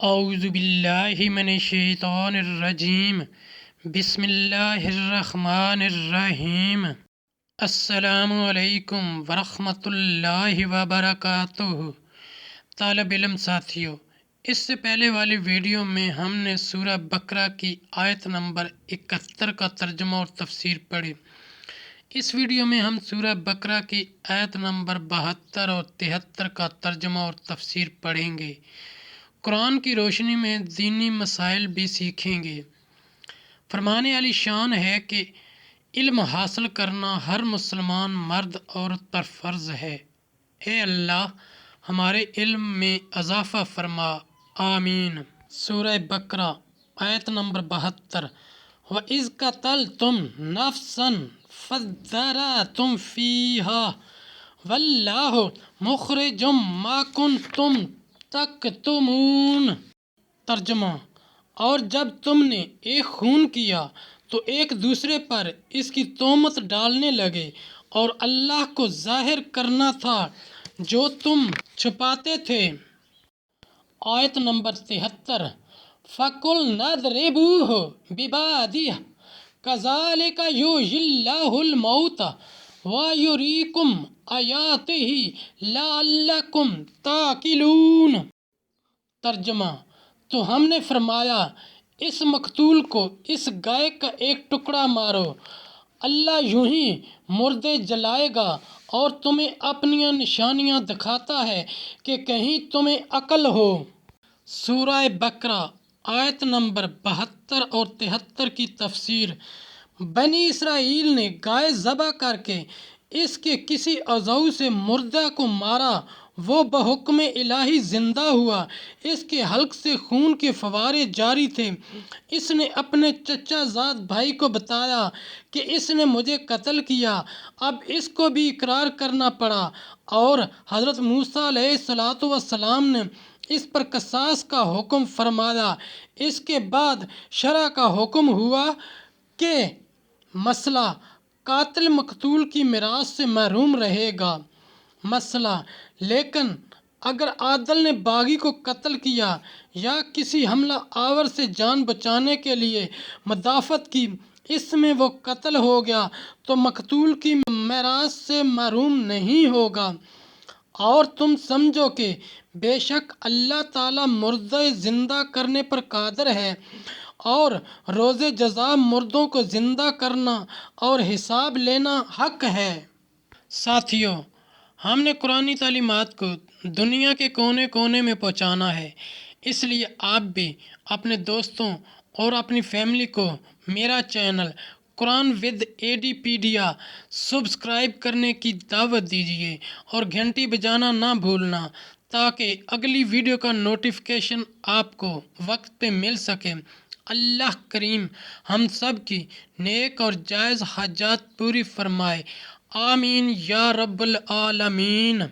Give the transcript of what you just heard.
اعوذ باللہ من الشیطان الرجیم بسم اللہ الرحمن الرحیم۔ السلام علیکم ورحمۃ اللہ وبرکاتہ۔ طالب علم ساتھیوں، اس سے پہلے والی ویڈیو میں ہم نے سورہ بقرہ کی آیت نمبر 71 کا ترجمہ اور تفسیر پڑھی۔ اس ویڈیو میں ہم سورہ بقرہ کی آیت نمبر 72 اور 73 کا ترجمہ اور تفسیر پڑھیں گے۔ قرآن کی روشنی میں دینی مسائل بھی سیکھیں گے۔ فرمان علی شان ہے کہ علم حاصل کرنا ہر مسلمان مرد عورت پر فرض ہے۔ اے اللہ ہمارے علم میں اضافہ فرما، آمین۔ سورہ بقرہ آیت نمبر 72۔ وَإِذْ قَتَلْتُمْ نَفْسًا فَادَّارَأْتُمْ فِيهَا وَاللَّهُ مُخْرِجٌ مَا كُنْتُمْ تَكْتُمُونَ۔ ترجمہ: اور جب تم نے ایک خون کیا تو ایک دوسرے پر اس کی تہمت ڈالنے لگے، اور اللہ کو ظاہر کرنا تھا جو تم چھپاتے تھے۔ آیت نمبر 73۔ فَقُلْنَا اضْرِبُوهُ بِبَعْضِهَا كَذَلِكَ يُحْيِي اللَّهُ الْمَوْتَى وَيُرِيكُمْ آيَاتِهِ لَعَلَّكُمْ تَعْقِلُونَ۔ ترجمہ: تو ہم نے فرمایا، اس مقتول کو اس گائے کا ایک ٹکڑا مارو، اللہ یوں ہی مردے جلائے گا اور تمہیں اپنی نشانیاں دکھاتا ہے کہ کہیں تمہیں عقل ہو۔ سورہ بقرہ آیت نمبر 72 اور 73 کی تفسیر۔ بنی اسرائیل نے گائے ذبح کر کے اس کے کسی عضو سے مردہ کو مارا، وہ بحکم الہی زندہ ہوا، اس کے حلق سے خون کے فوارے جاری تھے۔ اس نے اپنے چچا زاد بھائی کو بتایا کہ اس نے مجھے قتل کیا، اب اس کو بھی اقرار کرنا پڑا، اور حضرت موسیٰ علیہ السلام نے اس پر قصاص کا حکم فرمایا۔ اس کے بعد شرع کا حکم ہوا کہ مسئلہ قاتل مقتول کی میراث سے محروم رہے گا۔ مسئلہ: لیکن اگر عادل نے باغی کو قتل کیا یا کسی حملہ آور سے جان بچانے کے لیے مدافعت کی، اس میں وہ قتل ہو گیا تو مقتول کی میراث سے محروم نہیں ہوگا۔ اور تم سمجھو کہ بے شک اللہ تعالیٰ مردے زندہ کرنے پر قادر ہے، اور روز جزا مردوں کو زندہ کرنا اور حساب لینا حق ہے۔ ساتھیوں، ہم نے قرآنی تعلیمات کو دنیا کے کونے کونے میں پہنچانا ہے، اس لیے آپ بھی اپنے دوستوں اور اپنی فیملی کو میرا چینل قرآن ود ایڈی پیڈیا سبسکرائب کرنے کی دعوت دیجیے، اور گھنٹی بجانا نہ بھولنا تاکہ اگلی ویڈیو کا نوٹیفیکیشن آپ کو وقت پہ مل سکے۔ اللہ کریم ہم سب کی نیک اور جائز حاجات پوری فرمائے، آمین یا رب العالمین۔